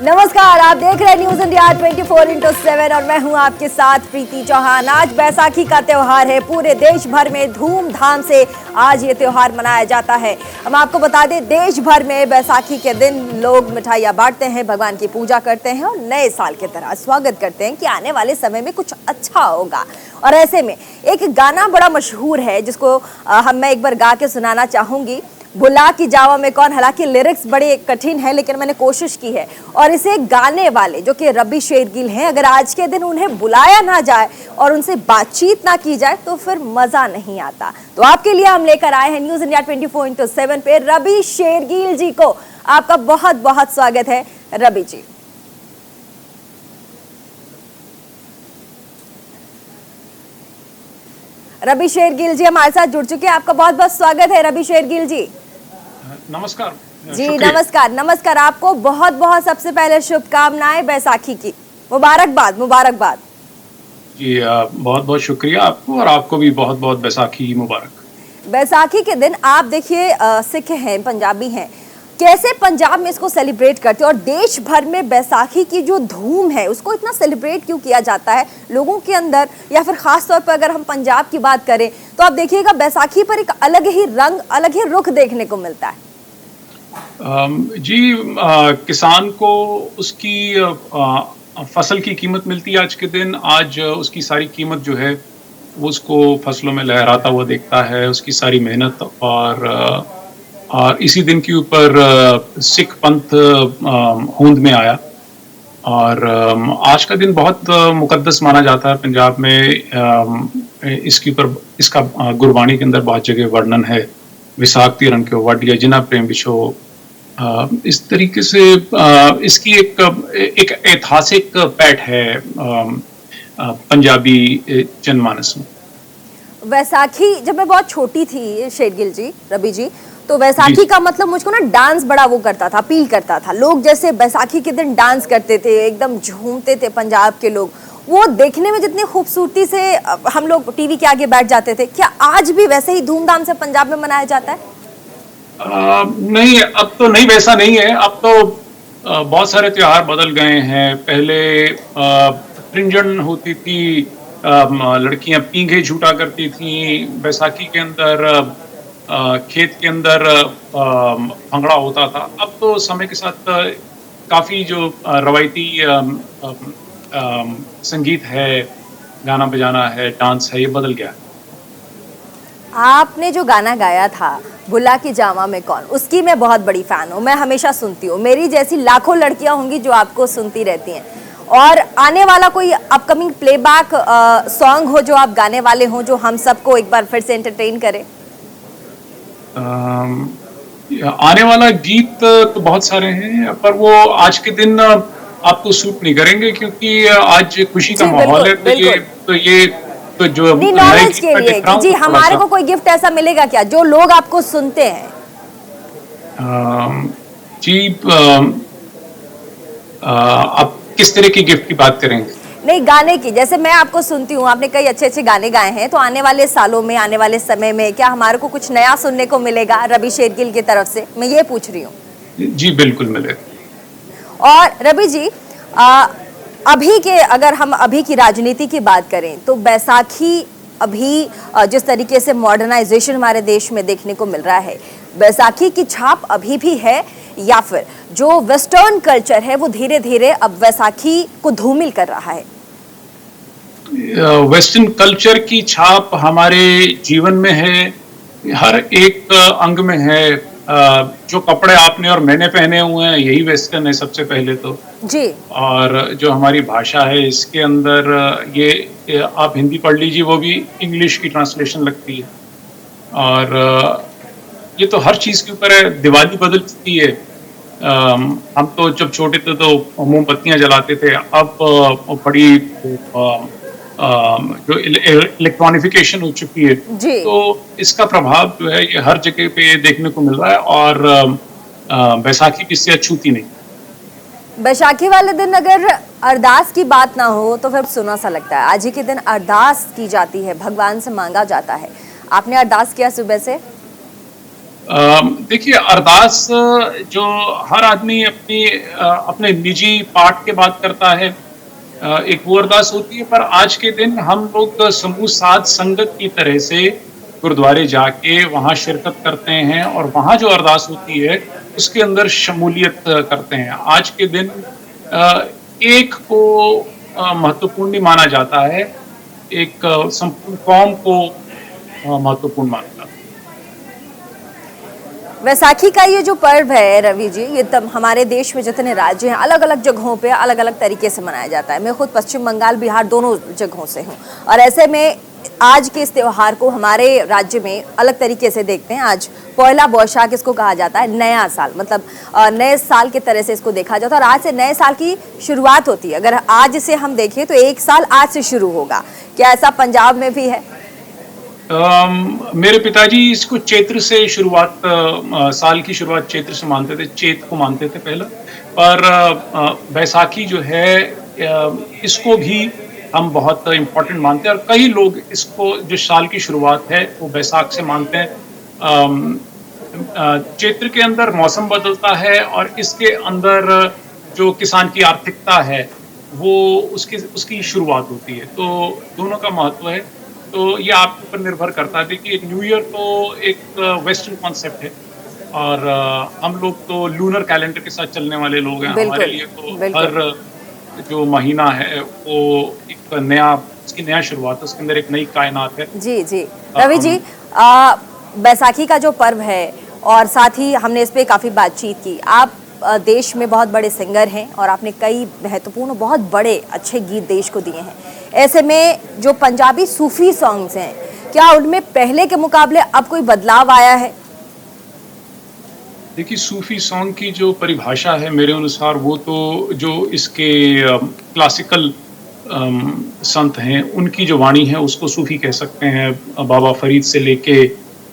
नमस्कार, आप देख रहे हैं न्यूज इंडिया 24x7 और मैं हूं आपके साथ प्रीति चौहान। आज बैसाखी का त्योहार है। पूरे देश भर में धूमधाम से आज ये त्योहार मनाया जाता है। हम आपको बता दें, देश भर में बैसाखी के दिन लोग मिठाइयां बांटते हैं, भगवान की पूजा करते हैं और नए साल की तरह स्वागत करते हैं कि आने वाले समय में कुछ अच्छा होगा। और ऐसे में एक गाना बड़ा मशहूर है जिसको मैं एक बार गा के सुनाना चाहूंगी, भुला की जावा में कौन। हालांकि लिरिक्स बड़े कठिन है लेकिन मैंने कोशिश की है। और इसे गाने वाले जो कि रवि शेरगिल हैं, अगर आज के दिन उन्हें बुलाया ना जाए और उनसे बातचीत ना की जाए तो फिर मजा नहीं आता। तो आपके लिए हम लेकर आए हैं न्यूज इंडिया 24x7 पे रवि शेरगिल जी को। आपका बहुत बहुत स्वागत है रवि जी। रवि शेरगिल जी हमारे साथ जुड़ चुके हैं। आपका बहुत बहुत स्वागत है रवि शेरगिल जी। नमस्कार जी नमस्कार। आपको बहुत बहुत सबसे पहले शुभकामनाएं बैसाखी की। मुबारकबाद। जी बहुत बहुत शुक्रिया आपको, और आपको भी बहुत बहुत बैसाखी मुबारक। बैसाखी के दिन आप देखिए सिख हैं, पंजाबी हैं, कैसे पंजाब में इसको सेलिब्रेट करते हैं और देश भर में बैसाखी की जो धूम है उसको इतना सेलिब्रेट क्यों किया जाता है लोगों के अंदर, या फिर खास तौर पर अगर हम पंजाब की बात करें तो आप देखिएगा बैसाखी पर एक अलग ही रंग, अलग ही रुख देखने को मिलता है। किसान को उसकी फसल की कीमत मिलती है आज के दिन। आज उसकी सारी कीमत जो है वो उसको फसलों में लहराता हुआ देखता है, उसकी सारी मेहनत। और इसी दिन के ऊपर सिख पंथ होंद में आया, और आज का दिन बहुत मुकद्दस माना जाता है पंजाब में। इसके ऊपर इसका गुरबाणी के अंदर बहुत जगह वर्णन है। विसाख ती रंग के वाडिया जिना प्रेम बिछो, इस तरीके से इसकी एक ऐतिहासिक पैठ है पंजाबी जनमानस में। वैसाखी जब मैं बहुत छोटी थी शेरगिल जी, रवि जी, तो वैसाखी का मतलब मुझको ना डांस बड़ा वो करता था, अपील करता था। लोग जैसे बैसाखी के दिन डांस करते थे, एकदम झूमते थे पंजाब के लोग, वो देखने में जितनी खूबसूरती से हम लोग टीवी के आगे बैठ जाते थे। क्या आज भी वैसे ही धूमधाम से पंजाब में मनाया जाता है? नहीं, अब तो नहीं, वैसा नहीं है। अब तो बहुत सारे त्योहार बदल गए हैं। पहले त्रिंजन होती थी, लड़कियां पींघे झूटा करती थी बैसाखी के अंदर, खेत के अंदर भंगड़ा होता था। अब तो समय के साथ काफी जो रवायती संगीत है, गाना बजाना है, डांस है, ये बदल गया है। आपने जो गाना गाया था भुला की जावा में कौन, उसकी मैं बहुत बड़ी फैन हूँ, मैं हमेशा सुनती हूँ। मेरी जैसी लाखों लड़कियां होंगी जो आपको सुनती रहती हैं। और आने वाला कोई अपकमिंग प्लेबैक सॉन्ग हो जो आप गाने वाले हो, जो हम सबको एक बार फिर से एंटरटेन करे? आने वाला गीत तो बहुत सारे हैं, पर वो आज के दिन आपको सूट नहीं करेंगे क्योंकि आज खुशी का माहौल है। तो जो नॉलेज के लिए जी हमारे को कोई गिफ्ट ऐसा मिलेगा क्या जो लोग आपको सुनते हैं? आप किस तरह की गिफ्ट की बात करेंगे? नहीं, गाने की। जैसे मैं आपको सुनती हूँ, आपने कई अच्छे अच्छे गाने गाए हैं, तो आने वाले सालों में, आने वाले समय में क्या हमारे को कुछ नया सुनने को मिलेगा रवि शेरगिल की तरफ से? मैं ये पूछ रही हूँ। जी बिल्कुल मिलेगा। और रवि जी, अभी के, अगर हम अभी की राजनीति की बात करें तो बैसाखी अभी जिस तरीके से मॉडर्नाइजेशन हमारे देश में देखने को मिल रहा है, बैसाखी की छाप अभी भी है, या फिर जो वेस्टर्न कल्चर है वो धीरे धीरे अब बैसाखी को धूमिल कर रहा है? वेस्टर्न कल्चर की छाप हमारे जीवन में है, हर एक अंग में है। जो कपड़े आपने और मैंने पहने हुए हैं यही वेस्टर्न है सबसे पहले तो जी। और जो हमारी भाषा है इसके अंदर ये आप हिंदी पढ़ लीजिए, वो भी इंग्लिश की ट्रांसलेशन लगती है। और ये तो हर चीज़ के ऊपर है। दिवाली बदल चुकी है। हम तो जब छोटे थे तो मोमबत्तियां जलाते थे, अब बड़ी जो इलेक्ट्रॉनिफिकेशन हो चुकी है, तो इसका प्रभाव जो है ये हर जगह पे देखने को मिल रहा है। और बैसाखी किससे अछूती नहीं। बैसाखी वाले दिन अगर अरदास की बात ना हो तो फिर सुना सा लगता है। आज ही के दिन अरदास की जाती है, भगवान से मांगा जाता है। आपने अरदास किया सुबह से? देखिए अरदास जो हर आदमी अपने निजी पाठ के बाद करता है, एक वो अरदास होती है, पर आज के दिन हम लोग समूह साध संगत की तरह से गुरुद्वारे जाके वहाँ शिरकत करते हैं और वहाँ जो अरदास होती है उसके अंदर शमूलियत करते हैं। आज के दिन अ, एक को महत्वपूर्ण नहीं माना जाता है, एक संपूर्ण कौम को महत्वपूर्ण माना जाता है। वैसाखी का ये जो पर्व है रवि जी, ये तब हमारे देश में जितने राज्य हैं अलग अलग जगहों पे अलग अलग तरीके से मनाया जाता है। मैं खुद पश्चिम बंगाल बिहार दोनों जगहों से हूँ और ऐसे में आज के इस त्योहार को हमारे राज्य में अलग तरीके से देखते हैं। आज पहला बैसाख इसको कहा जाता है, नया साल, मतलब नए साल की तरह से इसको देखा जाता है और आज से नए साल की शुरुआत होती है। अगर आज से हम देखें तो एक साल आज से शुरू होगा। क्या ऐसा पंजाब में भी है? मेरे पिताजी इसको चैत्र से शुरुआत, साल की शुरुआत चैत्र से मानते थे, चैत को मानते थे पहला। पर बैसाखी जो है इसको भी हम बहुत इम्पोर्टेंट मानते हैं और कई लोग इसको जो साल की शुरुआत है वो बैसाख से मानते हैं। चैत्र के अंदर मौसम बदलता है और इसके अंदर जो किसान की आर्थिकता है वो उसकी शुरुआत होती है, तो दोनों का महत्व है। तो ये आपके ऊपर निर्भर करता है। देखिए एक न्यू ईयर तो एक वेस्टर्न कॉन्सेप्ट है और हम लोग तो लूनर कैलेंडर के साथ चलने वाले लोग हैं। हमारे लिए तो हर जो महीना है वो एक उसकी नया शुरुआत है, उसके अंदर एक नई कायनात है। जी जी रवि जी, बैसाखी का जो पर्व है और साथ ही हमने इस पे काफ़ी बातचीत की। आप देश में बहुत बड़े सिंगर हैं और आपने कई महत्वपूर्ण बहुत बड़े अच्छे गीत देश को दिए हैं। ऐसे में जो पंजाबी सूफी सॉन्ग्स हैं, क्या उनमें पहले के मुकाबले अब कोई बदलाव आया है? देखिए सूफी सॉन्ग की जो परिभाषा है मेरे अनुसार वो तो जो इसके क्लासिकल संत हैं उनकी जो वाणी है उसको सूफी कह सकते हैं, बाबा फरीद से लेके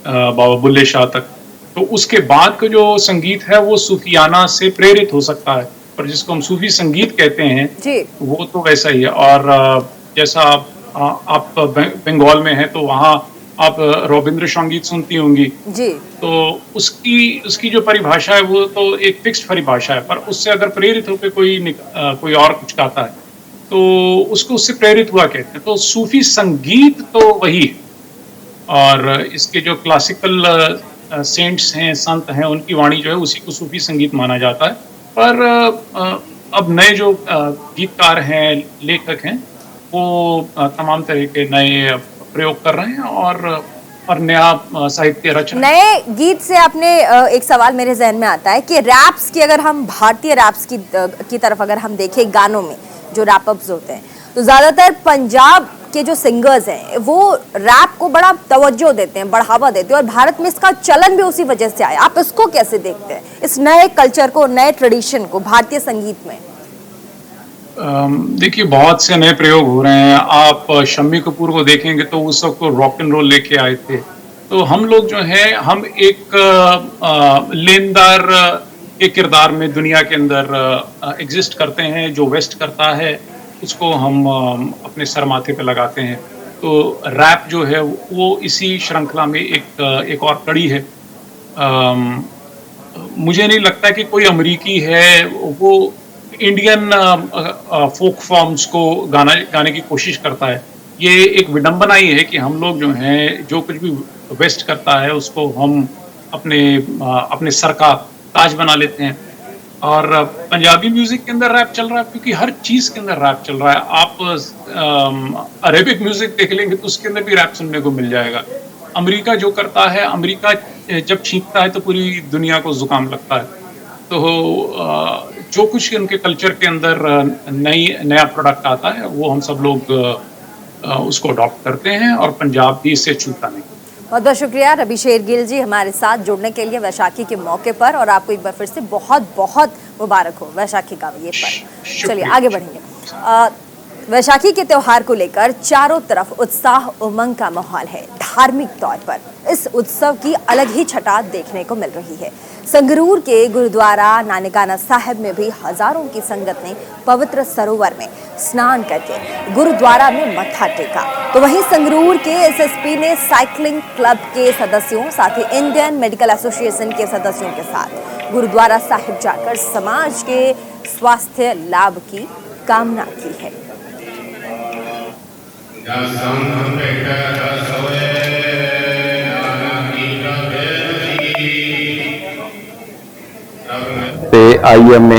बाबा बुल्ले शाह तक। तो उसके बाद का जो संगीत है वो सूफियाना से प्रेरित हो सकता है, पर जिसको हम सूफी संगीत कहते हैं जी। वो तो वैसा ही है। और जैसा आप बंगाल में हैं तो वहाँ आप रविंद्र संगीत सुनती होंगी जी। तो उसकी जो परिभाषा है वो तो एक फिक्स्ड परिभाषा है, पर उससे अगर प्रेरित होकर कोई और कुछ गाता है तो उसको उससे प्रेरित हुआ कहते हैं। तो सूफी संगीत तो वही है और इसके जो क्लासिकल सेंट्स हैं, संत हैं, उनकी वाणी जो है उसी को सूफी संगीत माना जाता है। पर अब नए जो गीतकार हैं, लेखक हैं, वो तमाम तरह के नए प्रयोग कर रहे हैं और नया साहित्य रच रहे हैं। नए गीत से आपने एक सवाल मेरे जहन में आता है कि रैप्स की, अगर हम भारतीय रैप्स की तरफ अगर हम देखें, गानों में जो रैपअप्स होते हैं तो ज्यादातर पंजाब के जो सिंगर्स हैं वो रैप को बड़ा तवज्जो देते हैं, बढ़ावा देते हैं और भारत में इसका चलन भी उसी वजह से आया। आप इसको कैसे देखते हैं, इस नए कल्चर को, नए ट्रेडिशन को भारतीय संगीत में? देखिए बहुत से नए प्रयोग हो रहे हैं। आप शम्मी कपूर को देखेंगे तो उस वक्त रॉक एंड रोल लेके आए थे। तो हम लोग जो है हम एक लेनदार के किरदार में दुनिया के अंदर एग्जिस्ट करते हैं। जो वेस्ट करता है उसको हम अपने सर माथे पे लगाते हैं। तो रैप जो है वो इसी श्रृंखला में एक और कड़ी है। मुझे नहीं लगता कि कोई अमेरिकी है वो इंडियन फोक फॉर्म्स को गाने की कोशिश करता है। ये एक विडंबना ही है कि हम लोग जो हैं जो कुछ भी वेस्ट करता है उसको हम अपने सर का ताज बना लेते हैं। और पंजाबी म्यूजिक के अंदर रैप चल रहा है क्योंकि हर चीज के अंदर रैप चल रहा है। आप अरेबिक म्यूजिक देख लेंगे तो उसके अंदर भी रैप सुनने को मिल जाएगा। अमेरिका जो करता है, अमेरिका जब छींकता है तो पूरी दुनिया को जुकाम लगता है। तो जो कुछ उनके कल्चर के अंदर नया प्रोडक्ट आता है वो हम सब लोग उसको अडॉप्ट करते हैं और पंजाब भी इससे छूटता नहीं। बहुत बहुत शुक्रिया रवि शेरगिल जी हमारे साथ जुड़ने के लिए वैशाखी के मौके पर, और आपको एक बार फिर से बहुत बहुत मुबारक हो वैशाखी का ये पर्व। चलिए आगे बढ़ेंगे। वैशाखी के त्योहार को लेकर चारों तरफ उत्साह उमंग का माहौल है। धार्मिक तौर पर इस उत्सव की अलग ही छटा देखने को मिल रही है। संगरूर के गुरुद्वारा नानकाना साहिब में भी हजारों की संगत ने पवित्र सरोवर में स्नान करके गुरुद्वारा में मत्था टेका। तो वहीं संगरूर के एसएसपी ने साइकिलिंग क्लब के सदस्यों साथ ही इंडियन मेडिकल एसोसिएशन के सदस्यों के साथ गुरुद्वारा साहिब जाकर समाज के स्वास्थ्य लाभ की कामना की है। ਤੇ ਆਈਐਮਏ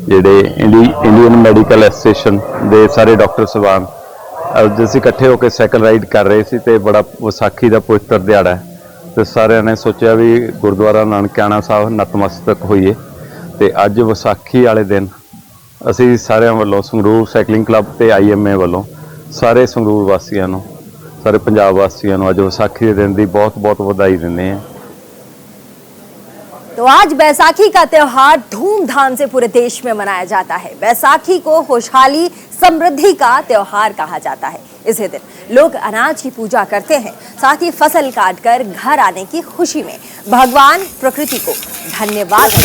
ਜਿਹੜੇ ਇੰਡੀਅਨ ਮੈਡੀਕਲ ਐਸੋਸੀਏਸ਼ਨ ਦੇ ਸਾਰੇ ਡਾਕਟਰ ਸਾਹਿਬਾਨ ਅੱਜ ਅਸੀਂ ਇਕੱਠੇ ਹੋ ਕੇ ਸਾਈਕਲ ਰਾਈਡ ਕਰ ਰਹੇ ਸੀ ਤੇ ਬੜਾ ਵਿਸਾਖੀ ਦਾ ਪਵਿੱਤਰ ਦਿਹਾੜਾ ਹੈ ਤੇ ਸਾਰਿਆਂ ਨੇ ਸੋਚਿਆ ਵੀ ਗੁਰਦੁਆਰਾ ਨਾਨਕਾਣਾ ਸਾਹਿਬ ਨਤਮਸਤਕ ਹੋਈਏ ਤੇ ਅੱਜ ਵਿਸਾਖੀ ਵਾਲੇ ਦਿਨ ਅਸੀਂ ਸਾਰਿਆਂ ਵੱਲੋਂ ਸੰਗਰੂਰ ਸਾਈਕਲਿੰਗ ਕਲੱਬ ਤੇ ਆਈਐਮਏ ਵੱਲੋਂ ਸਾਰੇ ਸੰਗਰੂਰ ਵਾਸੀਆਂ ਨੂੰ ਸਾਰੇ ਪੰਜਾਬ ਵਾਸੀਆਂ ਨੂੰ ਅੱਜ ਵਿਸਾਖੀ ਦੇ ਦਿਨ ਦੀ ਬਹੁਤ-ਬਹੁਤ ਵਧਾਈ ਦਿੰਦੇ ਹਾਂ। तो आज बैसाखी का त्योहार धूमधाम से पूरे देश में मनाया जाता है। बैसाखी को खुशहाली समृद्धि का त्योहार कहा जाता है। इसी दिन लोग अनाज की पूजा करते हैं, साथ ही फसल काटकर घर आने की खुशी में भगवान प्रकृति को धन्यवाद।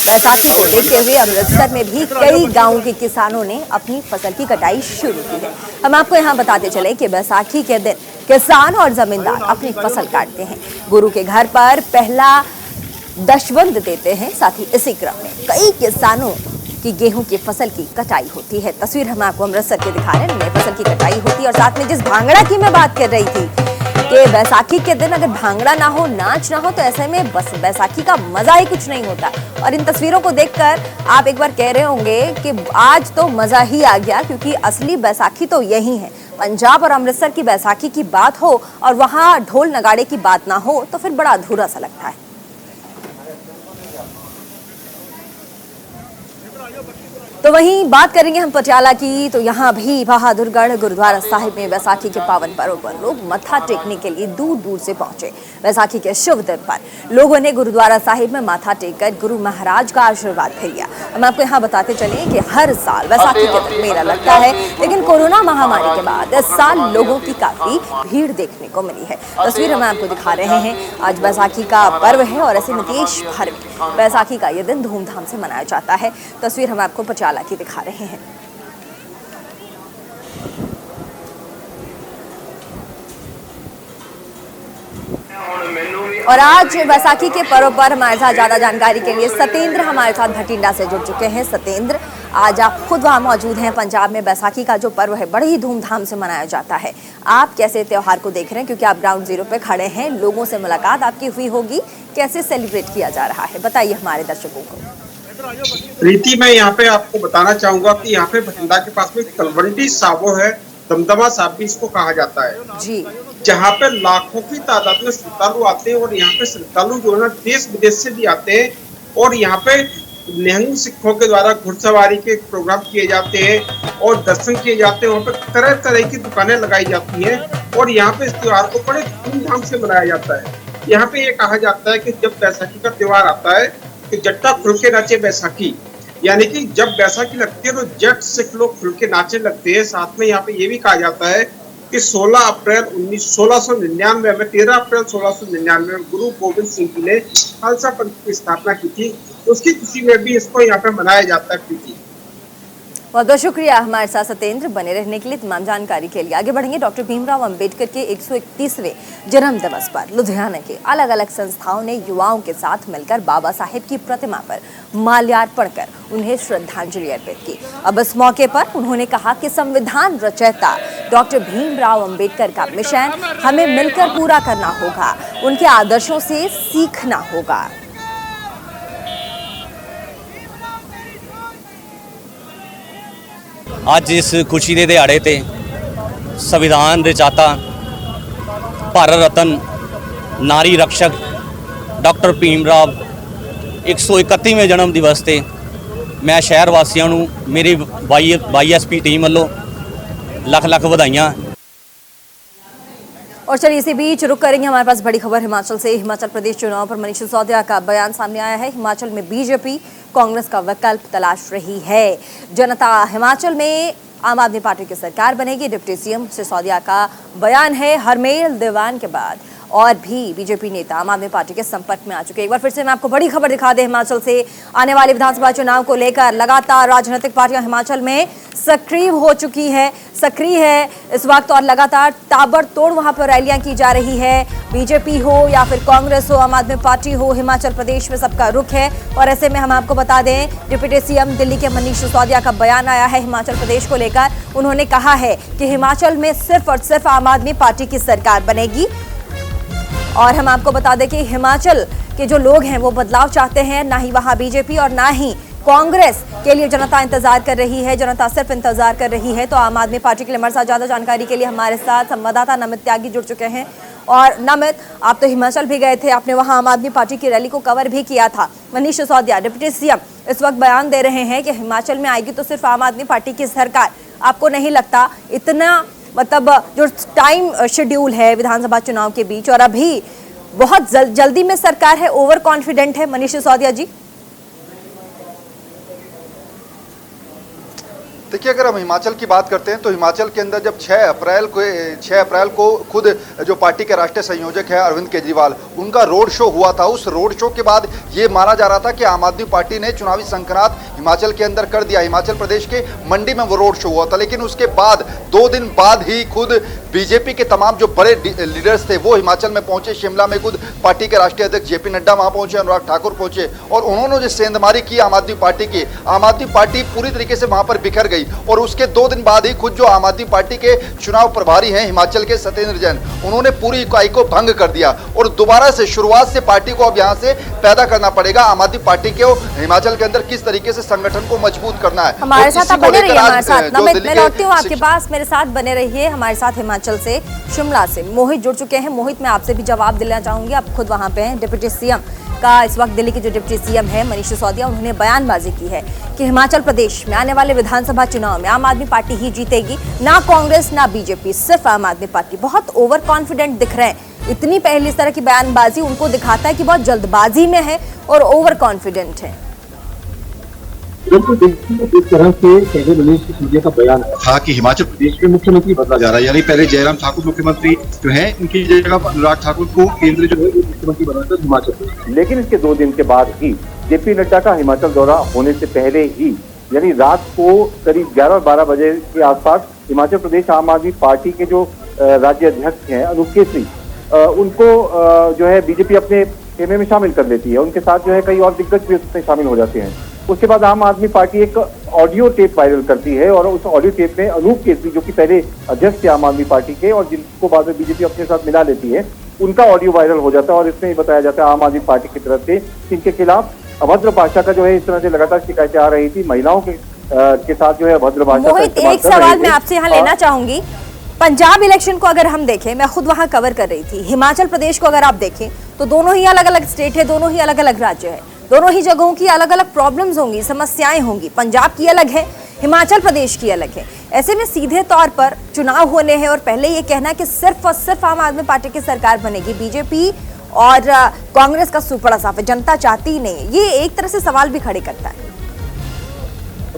बैसाखी को देखते हुए अमृतसर में भी कई गांवों के किसानों ने अपनी फसल की कटाई शुरू की है। हम आपको यहाँ बताते चले कि बैसाखी के दिन किसान और जमींदार अपनी फसल काटते हैं, गुरु के घर पर पहला दशवंध देते हैं। साथ ही इसी क्रम में कई किसानों की गेहूं की फसल की कटाई होती है। तस्वीर हम आपको अमृतसर के दिखा रहे हैं, फसल की कटाई होती है। और साथ में जिस भांगड़ा की मैं बात कर रही थी कि बैसाखी के दिन अगर भांगड़ा ना हो, नाच ना हो, तो ऐसे में बस बैसाखी का मजा ही कुछ नहीं होता। और इन तस्वीरों को देखकर आप एक बार कह रहे होंगे कि आज तो मजा ही आ गया, क्योंकि असली बैसाखी तो यही है। पंजाब और अमृतसर की बैसाखी की बात हो और वहां ढोल नगाड़े की बात ना हो तो फिर बड़ा अधूरा सा लगता है। तो वहीं बात करेंगे हम पटियाला की, तो यहाँ भी बहादुरगढ़ गुरुद्वारा साहिब में बैसाखी के पावन पर्व पर लोग मत्था टेकने के लिए दूर दूर से पहुंचे। बैसाखी के शुभ दिन पर लोगों ने गुरुद्वारा साहिब में माथा टेककर गुरु महाराज का आशीर्वाद भी लिया। हम आपको यहाँ बताते चले कि हर साल बैसाखी के दिन मेला लगता है, लेकिन कोरोना महामारी के बाद इस साल लोगों की काफी भीड़ देखने को मिली है। तस्वीर हम आपको दिखा रहे हैं। आज बैसाखी का पर्व है और ऐसे में देश भर में बैसाखी का यह दिन धूमधाम से मनाया जाता है। तस्वीर हम आपको पटियाला की दिखा रहे हैं। और आज बैसाखी के पर्व पर हमारे साथ ज्यादा जानकारी के लिए सतेंद्र हमारे साथ भटिंडा से जुड़ चुके हैं। सतेंद्र, आज आप खुद वहां मौजूद हैं। पंजाब में बैसाखी का जो पर्व है बड़े ही धूमधाम से मनाया जाता है। आप कैसे त्योहार को देख रहे हैं, क्योंकि आप ग्राउंड जीरो पे खड़े हैं, लोगों से मुलाकात आपकी हुई होगी, कैसे सेलिब्रेट किया जा रहा है, बताइए हमारे दर्शकों को। प्रीति, मैं यहाँ पे आपको बताना चाहूंगा कि यहाँ पे भटिंडा के पास में तलवंडी साबो है, दमदमा साहब भी इसको कहा जाता है जी, जहाँ पे लाखों की तादाद में श्रद्धालु आते हैं। और यहाँ पे श्रद्धालु जो है ना देश विदेश से भी आते हैं। और यहाँ पे निहंग सिखों के द्वारा घुड़सवारी के प्रोग्राम किए जाते हैं और दर्शन किए जाते हैं। वहाँ पे तरह तरह की दुकानें लगाई जाती हैं और यहाँ पे इस त्योहार को बड़े धूमधाम से मनाया जाता है। यहाँ पे ये कहा जाता है कि जब बैसाखी का त्योहार आता है कि जट्टा खुल के नाचे बैसाखी, यानी कि जब बैसाखी लगती है तो जट सिख लोग खुल के नाचने लगते हैं। साथ में यहाँ पे ये भी कहा जाता है कि 16 अप्रैल 1699 में 13 अप्रैल 1699 में गुरु गोविंद सिंह जी ने खालसा पंथ की स्थापना की थी। उसकी खुशी में भी इसको यहाँ पे मनाया जाता है। प्रीति, बहुत बहुत शुक्रिया हमारे साथ सतेंद्र बने रहने के लिए। तमाम जानकारी के लिए आगे बढ़ेंगे। डॉक्टर भीमराव अंबेडकर के 131वें जन्म दिवस पर लुधियाना के अलग अलग संस्थाओं ने युवाओं के साथ मिलकर बाबा साहेब की प्रतिमा पर माल्यार्पण कर उन्हें श्रद्धांजलि अर्पित की। अब इस मौके पर उन्होंने कहा कि संविधान रचयिता डॉक्टर भीमराव अंबेडकर का मिशन हमें मिलकर पूरा करना होगा, उनके आदर्शों से सीखना होगा। ਅੱਜ ਇਸ ਖੁਸ਼ੀ ਦੇ ਦਿਹਾੜੇ ਤੇ ਸੰਵਿਧਾਨ ਰਚਾਤਾ ਭਾਰਤ ਰਤਨ ਨਾਰੀ ਰਕਸ਼ਕ ਡਾਕਟਰ ਭੀਮਰਾਵ 131ਵੇਂ ਜਨਮ ਦਿਵਸ ਤੇ ਮੈਂ ਸ਼ਹਿਰ ਵਾਸੀਆਂ ਨੂੰ ਮੇਰੀ ਵਾਈਐਸਪੀ ਟੀਮ ਵੱਲੋਂ ਲੱਖ ਲੱਖ ਵਧਾਈਆਂ। और चलिए इसी बीच रुक करेंगे हमारे पास बड़ी खबर हिमाचल से। हिमाचल प्रदेश चुनाव पर मनीष सिसोदिया का बयान सामने आया है। हिमाचल में बीजेपी कांग्रेस का विकल्प तलाश रही है। जनता हिमाचल में आम आदमी पार्टी की सरकार बनेगी। डिप्टी सीएम सिसोदिया का बयान है हरमेल दीवान के बाद। और भी बीजेपी नेता आम आदमी पार्टी के संपर्क में आ चुके हैं। एक बार फिर से मैं आपको बड़ी खबर दिखा दें, हिमाचल से आने वाले विधानसभा चुनाव को लेकर लगातार राजनीतिक पार्टियां हिमाचल में सक्रिय हो चुकी है, सक्रिय है इस वक्त, और लगातार ताबड़तोड़ वहां पर रैलियां की जा रही है। बीजेपी हो या फिर कांग्रेस हो, आम आदमी पार्टी हो, हिमाचल प्रदेश में सबका रुख है। और ऐसे में हम आपको बता दें, डिप्टी सीएम दिल्ली के मनीष सिसोदिया का बयान आया है हिमाचल प्रदेश को लेकर। उन्होंने कहा है कि हिमाचल में सिर्फ और सिर्फ आम आदमी पार्टी की सरकार बनेगी। और हम आपको बता दें कि हिमाचल के जो लोग हैं वो बदलाव चाहते हैं, ना ही वहां बीजेपी और ना ही कांग्रेस के लिए जनता इंतजार कर रही है, जनता सिर्फ इंतजार कर रही है। तो आम आदमी पार्टी के लिए हमारे साथ ज्यादा जानकारी के लिए हमारे साथ संवाददाता नमित त्यागी जुड़ चुके हैं। और नमित, आप तो हिमाचल भी गए थे, आपने वहां आम आदमी पार्टी की रैली को कवर भी किया था। मनीष सिसोदिया डिप्टी सीएम इस वक्त बयान दे रहे हैं कि हिमाचल में आएगी तो सिर्फ आम आदमी पार्टी की सरकार। आपको नहीं लगता इतना, मतलब जो टाइम शेड्यूल है विधानसभा चुनाव के बीच, और अभी बहुत जल्दी में सरकार है, ओवर कॉन्फिडेंट है मनीष सिसोदिया जी? देखिए, अगर हम हिमाचल की बात करते हैं तो हिमाचल के अंदर जब 6 अप्रैल को खुद जो पार्टी के राष्ट्रीय संयोजक है अरविंद केजरीवाल, उनका रोड शो हुआ था। उस रोड शो के बाद ये माना जा रहा था कि आम आदमी पार्टी ने चुनावी संक्रांत हिमाचल के अंदर कर दिया। हिमाचल प्रदेश के मंडी में वो रोड शो हुआ था, लेकिन उसके बाद 2 दिन बाद ही खुद बीजेपी के तमाम जो बड़े लीडर्स थे वो हिमाचल में पहुंचे। शिमला में खुद पार्टी के राष्ट्रीय अध्यक्ष जेपी नड्डा वहां पहुंचे, अनुराग ठाकुर पहुंचे, और उन्होंने जो सेंधमारी की आम आदमी पार्टी की, आम आदमी पार्टी पूरी तरीके से वहां पर बिखर गई। और उसके 2 दिन बाद ही खुद जो आम आदमी पार्टी के चुनाव प्रभारी हैं हिमाचल के सत्येंद्र जैन, उन्होंने पूरी इकाई को भंग कर दिया। और दोबारा से शुरुआत से पार्टी को अब यहां से पैदा करना पड़ेगा। आम आदमी पार्टी के हिमाचल के अंदर किस तरीके से संगठन को मजबूत करना है। हमारे साथ आप बने रहिए, हमारे साथ नमित, मैं लौटती हूँ आपके पास, मेरे साथ बने रहिए। हमारे साथ हिमाचल से, शिमला से मोहित जुड़ चुके हैं। मोहित, मैं आपसे भी जवाब दिलाना चाहूंगी, आप खुद वहां पे हैं। डिप्टी सीएम का इस वक्त दिल्ली के जो डिप्टी सीएम है मनीष सिसोदिया, उन्होंने बयानबाजी की है कि हिमाचल प्रदेश में आने वाले विधानसभा चुनाव में आम आदमी पार्टी ही जीतेगी, ना कांग्रेस ना बीजेपी, सिर्फ आम आदमी पार्टी। बहुत ओवर कॉन्फिडेंट दिख रहे हैं। इतनी पहले इस तरह की बयानबाजी उनको दिखाता है कि बहुत जल्दबाजी में है और ओवर कॉन्फिडेंट है। बिल्कुल, देखिए इस तरह से पहले मनीष सिसोदिया का बयान था कि हिमाचल प्रदेश में मुख्यमंत्री बदला जा रहा है, यानी पहले जयराम ठाकुर मुख्यमंत्री जो है, इनकी जगह अनुराग ठाकुर को केंद्र जो है मुख्यमंत्री बनाना था हिमाचल प्रदेश। लेकिन इसके 2 दिन के बाद ही जेपी नड्डा का हिमाचल दौरा होने से पहले ही, यानी रात को करीब 11-12 बजे के आसपास हिमाचल प्रदेश आम आदमी पार्टी के जो राज्य अध्यक्ष हैं अनूप केसरी, उनको जो है बीजेपी अपने खेमे में शामिल कर लेती है। उनके साथ जो है कई और दिग्गज भी उसमें शामिल हो जाते हैं। उसके बाद आम आदमी पार्टी एक ऑडियो टेप वायरल करती है, और उस ऑडियो टेप में अनूप केसरी, जो कि पहले अध्यक्ष थे आम आदमी पार्टी के और जिनको बाद में बीजेपी अपने साथ मिला लेती है, उनका ऑडियो वायरल हो जाता है। और इसमें बताया जाता है आम आदमी पार्टी की तरफ से इनके खिलाफ अभद्र भाषा का जो है इस तरह से लगातार शिकायतें आ रही थी। महिलाओं के साथ जो है अभद्र भाषा का इस्तेमाल एक सवाल मैं आपसे यहाँ लेना चाहूंगी। पंजाब इलेक्शन को अगर हम देखें, मैं खुद वहां कवर कर रही थी, हिमाचल प्रदेश को अगर आप देखें तो दोनों ही अलग अलग स्टेट है, दोनों ही अलग अलग राज्य है, दोनों ही जगहों की अलग अलग प्रॉब्लम्स होंगी, समस्याएं होंगी। पंजाब की अलग है, हिमाचल प्रदेश की अलग है। ऐसे में सीधे तौर पर चुनाव होने हैं और पहले ये कहना कि सिर्फ और सिर्फ आम आदमी पार्टी की सरकार बनेगी, बीजेपी और कांग्रेस का सुपड़ा साफ है, जनता चाहती ही नहीं, ये एक तरह से सवाल भी खड़े करता है।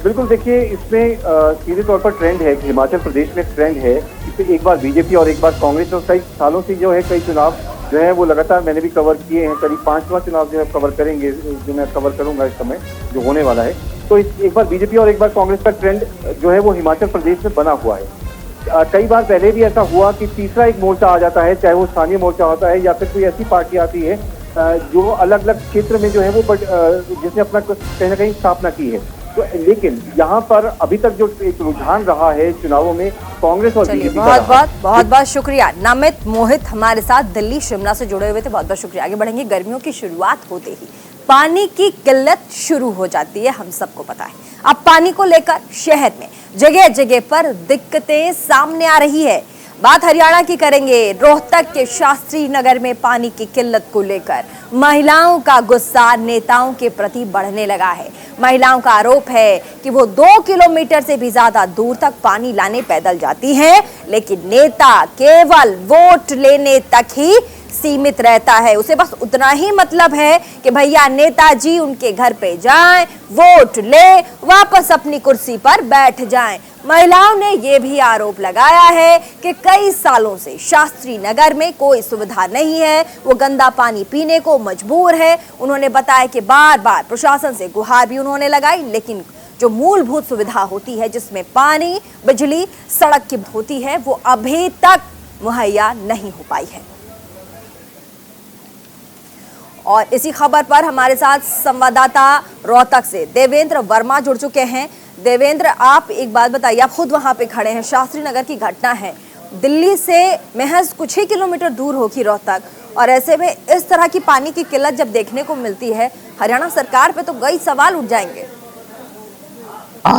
बिल्कुल, देखिए इसमें सीधे तौर पर ट्रेंड है कि हिमाचल प्रदेश में ट्रेंड है कि एक बार बीजेपी और एक बार कांग्रेस, और कई सालों से जो है कई चुनाव जो है वो लगातार मैंने भी कवर किए हैं। करीब 5वां चुनाव जो है कवर करेंगे, जो मैं कवर करूंगा इस समय जो होने वाला है। तो एक बार बीजेपी और एक बार कांग्रेस का ट्रेंड जो है वो हिमाचल प्रदेश में बना हुआ है। कई बार पहले भी ऐसा हुआ कि तीसरा एक मोर्चा आ जाता है, चाहे वो स्थानीय मोर्चा होता है या फिर कोई ऐसी पार्टी आती है जो अलग अलग क्षेत्र में जो है वो जिसने अपना कहीं ना कहीं स्थापना की है। तो लेकिन यहाँ पर अभी तक जो एक रुझान रहा है चुनावों में कांग्रेस और बीजेपी का बहुत बहुत शुक्रिया नमित, मोहित हमारे साथ दिल्ली शिमला से जुड़े हुए थे, बहुत बहुत शुक्रिया। आगे बढ़ेंगे। गर्मियों की शुरुआत होते ही पानी की किल्लत शुरू हो जाती है, हम सबको पता है। अब पानी को लेकर शहर में जगह जगह पर दिक्कतें सामने आ रही है। बात हरियाणा की करेंगे। रोहतक के शास्त्री नगर में पानी की किल्लत को लेकर महिलाओं का गुस्सा नेताओं के प्रति बढ़ने लगा है। महिलाओं का आरोप है कि वो 2 किलोमीटर से भी ज्यादा दूर तक पानी लाने पैदल जाती हैं, लेकिन नेता केवल वोट लेने तक ही सीमित रहता है। उसे बस उतना ही मतलब है कि भैया नेताजी उनके घर पे जाएं, वोट ले, वापस अपनी कुर्सी पर बैठ जाएं। महिलाओं ने यह भी आरोप लगाया है कि कई सालों से शास्त्री नगर में कोई सुविधा नहीं है, वो गंदा पानी पीने को मजबूर है। उन्होंने बताया कि बार बार प्रशासन से गुहार भी उन्होंने लगाई, लेकिन जो मूलभूत सुविधा होती है जिसमें पानी, बिजली, सड़क की होती है, वो अभी तक मुहैया नहीं हो पाई है। और इसी खबर पर हमारे साथ संवाददाता रोहतक से देवेंद्र वर्मा जुड़ चुके हैं। देवेंद्र, आप एक बात बताइए, आप खुद वहां पे खड़े हैं, शास्त्री नगर की घटना है, दिल्ली से महज कुछ ही किलोमीटर दूर होगी रोहतक, और ऐसे में इस तरह की पानी की किल्लत जब देखने को मिलती है, हरियाणा सरकार पे तो कई सवाल उठ जाएंगे।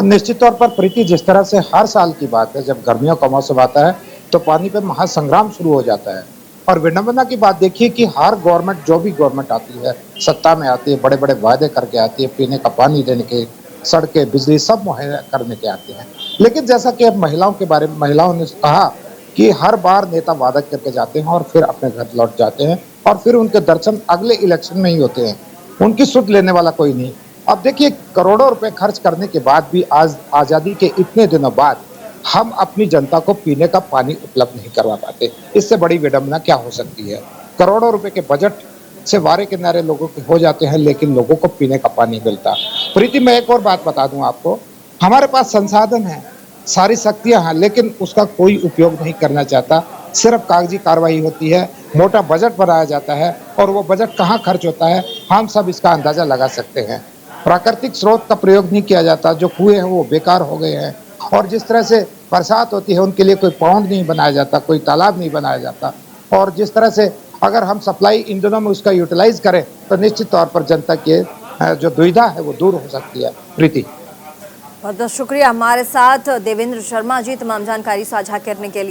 निश्चित तौर पर प्रीति, जिस तरह से हर साल की बात है, जब गर्मियों का मौसम आता है तो पानी पे महासंग्राम शुरू हो जाता है। और विडंबना की बात देखिए कि हर गवर्नमेंट, जो भी गवर्नमेंट आती है, सत्ता में आती है, बड़े बड़े वायदे करके आती है, पीने का पानी देने के, सड़कें, बिजली सब मुहैया करने के आते हैं। लेकिन जैसा कि अब महिलाओं के बारे में महिलाओं ने कहा कि हर बार नेता वादा करके जाते हैं और फिर अपने घर लौट जाते हैं, और फिर उनके दर्शन अगले इलेक्शन में ही होते हैं, उनकी सुध लेने वाला कोई नहीं। अब देखिए, करोड़ों रुपए खर्च करने के बाद भी आज आजादी के इतने दिनों बाद हम अपनी जनता को पीने का पानी उपलब्ध नहीं करवा पाते। इससे बड़ी विडंबना क्या हो सकती है? करोड़ों रुपए के बजट से वारे किनारे लोगों के हो जाते हैं, लेकिन लोगों को पीने का पानी मिलता। प्रीति, मैं एक और बात बता दूं आपको, हमारे पास संसाधन है, सारी शक्तियां हैं, लेकिन उसका कोई उपयोग नहीं करना चाहता। सिर्फ कागजी कार्रवाई होती है, मोटा बजट बनाया जाता है, और वो बजट कहाँ खर्च होता है हम सब इसका अंदाजा लगा सकते हैं। प्राकृतिक स्रोत का प्रयोग नहीं किया जाता, जो कुएं हैं वो बेकार हो गए हैं, और जिस तरह से बरसात होती है उनके लिए कोई पौंड नहीं बनाया जाता, कोई तालाब नहीं बनाया जाता, और जिस तरह से अगर हम सप्लाई इन दिनों में उसका यूटिलाइज करें तो निश्चित तौर पर जनता के जो दुविधा है वो दूर हो सकती है। प्रीति, बहुत बहुत शुक्रिया हमारे साथ देवेंद्र शर्मा जी तमाम जानकारी साझा करने के लिए।